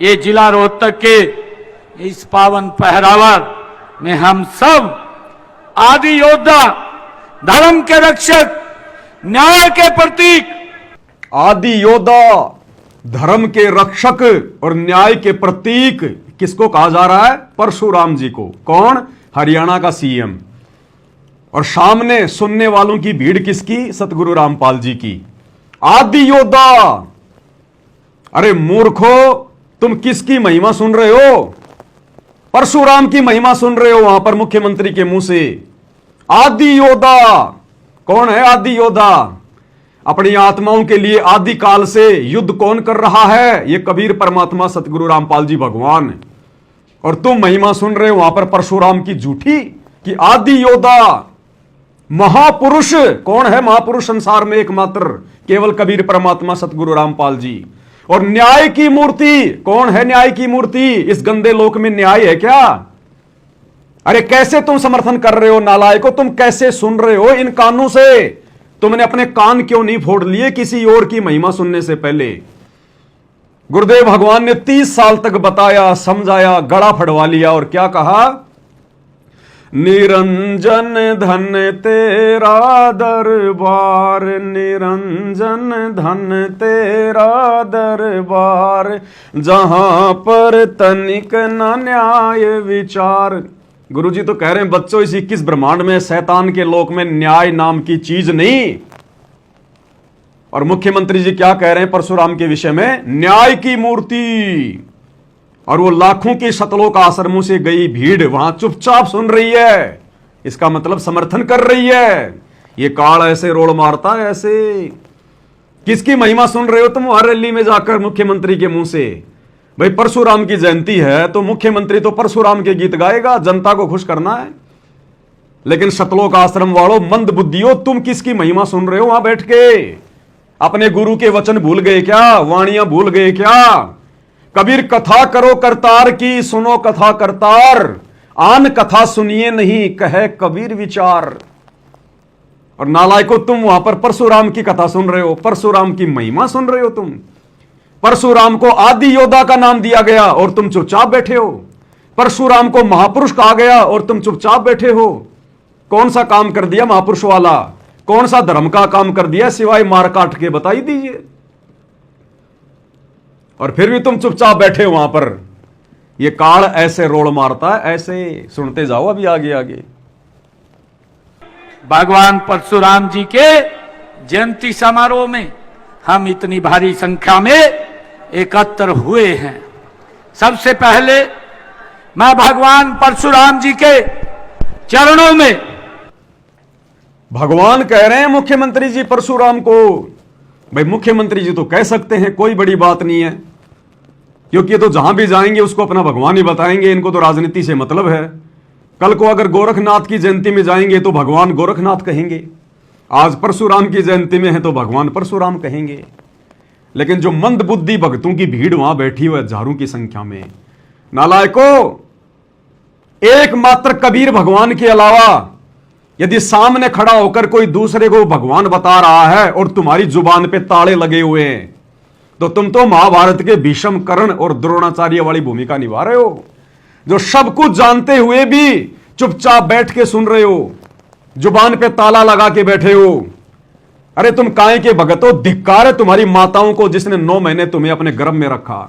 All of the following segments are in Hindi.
ये जिला रोहतक के इस पावन पहरावर में हम सब आदि योद्धा, धर्म के रक्षक, न्याय के प्रतीक, आदि योद्धा, धर्म के रक्षक और न्याय के प्रतीक किसको कहा जा रहा है? परशुराम जी को। कौन? हरियाणा का सीएम। और सामने सुनने वालों की भीड़ किसकी? सतगुरु रामपाल जी की। आदि योद्धा, अरे मूर्खो, तुम किसकी महिमा सुन रहे हो? परशुराम की महिमा सुन रहे हो वहां पर मुख्यमंत्री के मुंह से। आदि योद्धा कौन है? आदि योद्धा अपनी आत्माओं के लिए आदि काल से युद्ध कौन कर रहा है? ये कबीर परमात्मा सतगुरु रामपाल जी भगवान। और तुम महिमा सुन रहे हो वहां पर परशुराम की झूठी कि आदि योद्धा। महापुरुष कौन है? महापुरुष संसार में एकमात्र केवल कबीर परमात्मा सतगुरु रामपाल जी। और न्याय की मूर्ति कौन है? न्याय की मूर्ति। इस गंदे लोक में न्याय है क्या? अरे कैसे तुम समर्थन कर रहे हो नालायकों? तुम कैसे सुन रहे हो इन कानों से? तुमने अपने कान क्यों नहीं फोड़ लिए किसी और की महिमा सुनने से पहले? गुरुदेव भगवान ने 30 साल तक बताया, समझाया, गड़ा फड़वा लिया और क्या कहा? निरंजन धन तेरा दरबार, निरंजन धन तेरा दरबार, जहां पर तनिक न न्याय विचार। गुरुजी तो कह रहे हैं बच्चों, इस 21 ब्रह्मांड में, शैतान के लोक में न्याय नाम की चीज नहीं। और मुख्यमंत्री जी क्या कह रहे हैं परशुराम के विषय में? न्याय की मूर्ति। और वो लाखों की शतलोक आश्रमों से गई भीड़ वहां चुपचाप सुन रही है। इसका मतलब समर्थन कर रही है। ये काल ऐसे रोड़ मारता है ऐसे। किसकी महिमा सुन रहे हो तुम हर रैली में जाकर मुख्यमंत्री के मुंह से? भाई परशुराम की जयंती है तो मुख्यमंत्री तो परशुराम के गीत गाएगा, जनता को खुश करना है। लेकिन शतलोक आश्रम वालों, मंद बुद्धियों, तुम किसकी महिमा सुन रहे हो वहां बैठ के? अपने गुरु के वचन भूल गए क्या? वाणियां भूल गए क्या? कबीर कथा करो करतार की, सुनो कथा करतार, आन कथा सुनिए नहीं, कहे कबीर विचार। और नालायकों, तुम वहां पर परशुराम की कथा सुन रहे हो, परशुराम की महिमा सुन रहे हो तुम। परशुराम को आदि योद्धा का नाम दिया गया और तुम चुपचाप बैठे हो। परशुराम को महापुरुष कहा गया और तुम चुपचाप बैठे हो। कौन सा काम कर दिया महापुरुष वाला? कौन सा धर्म का काम कर दिया सिवाय मार काट के? बताई दीजिए। और फिर भी तुम चुपचाप बैठे हो वहां पर। ये काल ऐसे रोड़ मारता है ऐसे। सुनते जाओ अभी आगे आगे। भगवान परशुराम जी के जयंती समारोह में हम इतनी भारी संख्या में एकत्र हुए हैं। सबसे पहले मैं भगवान परशुराम जी के चरणों में, भगवान कह रहे हैं मुख्यमंत्री जी परशुराम को। भाई मुख्यमंत्री जी तो कह सकते हैं, कोई बड़ी बात नहीं है, क्योंकि ये तो जहां भी जाएंगे उसको अपना भगवान ही बताएंगे। इनको तो राजनीति से मतलब है। कल को अगर गोरखनाथ की जयंती में जाएंगे तो भगवान गोरखनाथ कहेंगे। आज परशुराम की जयंती में है तो भगवान परशुराम कहेंगे। लेकिन जो मंद बुद्धि भक्तों की भीड़ वहां बैठी हुई है हजारों की संख्या में, नालायकों, एकमात्र कबीर भगवान के अलावा यदि सामने खड़ा होकर कोई दूसरे को भगवान बता रहा है और तुम्हारी जुबान पे ताले लगे हुए हैं, तो तुम तो महाभारत के भीष्म, कर्ण और द्रोणाचार्य वाली भूमिका निभा रहे हो, जो सब कुछ जानते हुए भी चुपचाप बैठ के सुन रहे हो, जुबान पे ताला लगा के बैठे हो। अरे तुम काहे के भगत हो? धिक्कार है तुम्हारी माताओं को जिसने 9 महीने तुम्हें अपने गर्भ में रखा।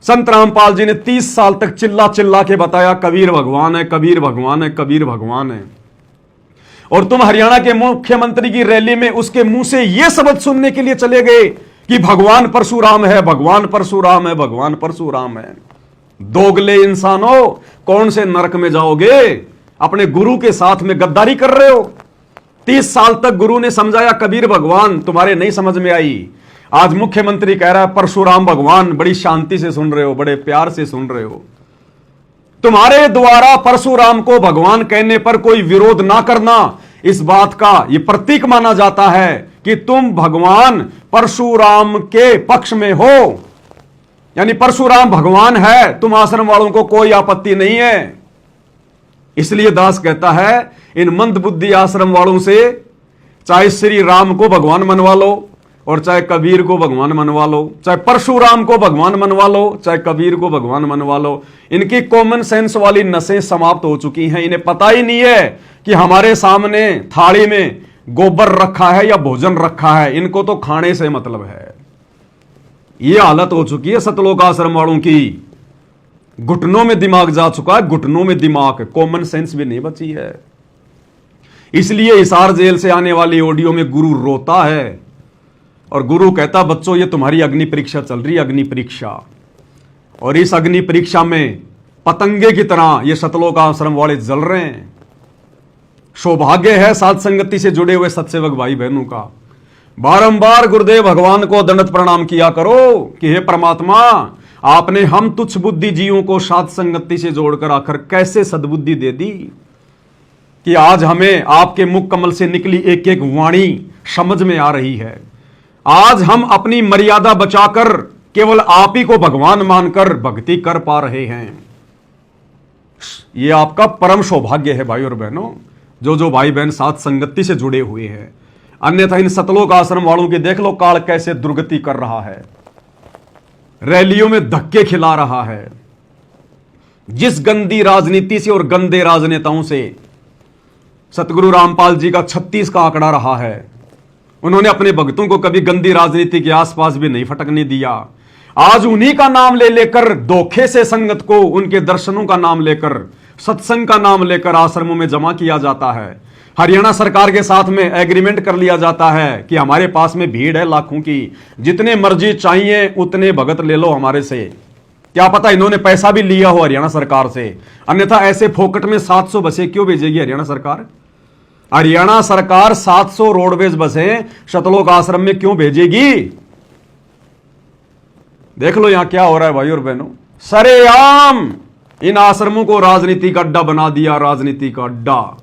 संत रामपाल जी ने 30 साल तक चिल्ला चिल्ला के बताया कबीर भगवान है, कबीर भगवान है, कबीर भगवान है। और तुम हरियाणा के मुख्यमंत्री की रैली में उसके मुंह से यह शब्द सुनने के लिए चले गए कि भगवान परशुराम है, भगवान परशुराम है, भगवान परशुराम है। दोगले इंसानों, कौन से नरक में जाओगे? अपने गुरु के साथ में गद्दारी कर रहे हो। 30 साल तक गुरु ने समझाया कबीर भगवान, तुम्हारे नहीं समझ में आई। आज मुख्यमंत्री कह रहा है परशुराम भगवान। बड़ी शांति से सुन रहे हो, बड़े प्यार से सुन रहे हो। तुम्हारे द्वारा परशुराम को भगवान कहने पर कोई विरोध ना करना, इस बात का यह प्रतीक माना जाता है कि तुम भगवान परशुराम के पक्ष में हो। यानी परशुराम भगवान है, तुम आश्रम वालों को कोई आपत्ति नहीं है। इसलिए दास कहता है इन मंद बुद्धि आश्रम वालों से चाहे श्री राम को भगवान मनवा लो और चाहे कबीर को भगवान मनवा लो, चाहे परशुराम को भगवान मनवा लो, चाहे कबीर को भगवान मनवा लो, इनकी कॉमन सेंस वाली नसें समाप्त हो चुकी हैं। इन्हें पता ही नहीं है कि हमारे सामने थाली में गोबर रखा है या भोजन रखा है, इनको तो खाने से मतलब है। यह हालत हो चुकी है सतलोक आश्रम वालों की। घुटनों में दिमाग जा चुका है, घुटनों में दिमाग, कॉमन सेंस भी नहीं बची है। इसलिए हिसार जेल से आने वाली ऑडियो में गुरु रोता है और गुरु कहता, बच्चों ये तुम्हारी अग्नि परीक्षा चल रही है, अग्नि परीक्षा। और इस अग्नि परीक्षा में पतंगे की तरह ये सतलोक आश्रम वाले जल रहे हैं। सौभाग्य है साध संगति से जुड़े हुए सत्सेवक भाई बहनों का। बारंबार गुरुदेव भगवान को दंडवत प्रणाम किया करो कि हे परमात्मा, आपने हम तुच्छ बुद्धि जीवों को साध संगति से जोड़कर आखिर कैसे सद्बुद्धि दे दी कि आज हमें आपके मुख कमल से निकली एक एक वाणी समझ में आ रही है। आज हम अपनी मर्यादा बचाकर केवल आप ही को भगवान मानकर भक्ति कर पा रहे हैं। यह आपका परम सौभाग्य है भाई और बहनों, जो भाई बहन साथ संगति से जुड़े हुए हैं। अन्यथा इन सतलोक आश्रम वालों की देख लो काल कैसे दुर्गति कर रहा है, रैलियों में धक्के खिला रहा है। जिस गंदी राजनीति से और गंदे राजनेताओं से सतगुरु रामपाल जी का 36 का आंकड़ा रहा है, उन्होंने अपने भक्तों को कभी गंदी राजनीति के आसपास भी नहीं फटकने दिया। आज उन्हीं का नाम ले लेकर धोखे से संगत को, उनके दर्शनों का नाम लेकर, सत्संग का नाम लेकर आश्रमों में जमा किया जाता है। हरियाणा सरकार के साथ में एग्रीमेंट कर लिया जाता है कि हमारे पास में भीड़ है लाखों की, जितने मर्जी चाहिए उतने भगत ले लो हमारे से। क्या पता इन्होंने पैसा भी लिया हो हरियाणा सरकार से, अन्यथा ऐसे फोकट में 700 बसें क्यों भेजेगी हरियाणा सरकार? हरियाणा सरकार 700 रोडवेज बसें सतलोक आश्रम में क्यों भेजेगी? देख लो यहां क्या हो रहा है भाई और बहनों। सरेआम इन आश्रमों को राजनीति का अड्डा बना दिया, राजनीति का अड्डा।